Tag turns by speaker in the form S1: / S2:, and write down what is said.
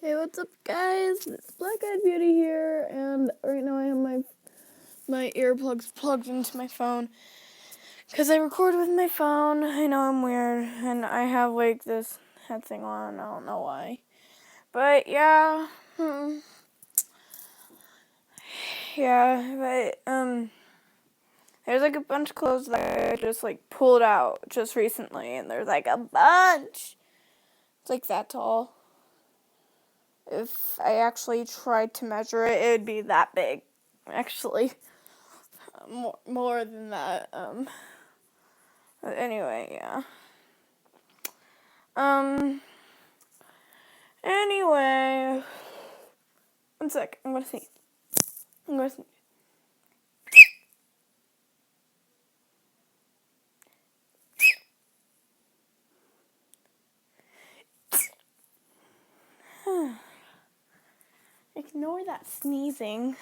S1: Hey, what's up, guys? It's Black Eyed Beauty here, and right now I have my earplugs plugged into my phone because I record with my phone. I know I'm weird, and I have like this head thing on. I don't know why, but yeah, yeah. But there's like a bunch of clothes that I just like pulled out just recently, and there's like a bunch. It's like that tall. If I actually tried to measure it, it would be that big, actually. More than that. But anyway, yeah. Um. Anyway, one sec. I'm gonna see. I'm gonna see. Ignore that sneezing.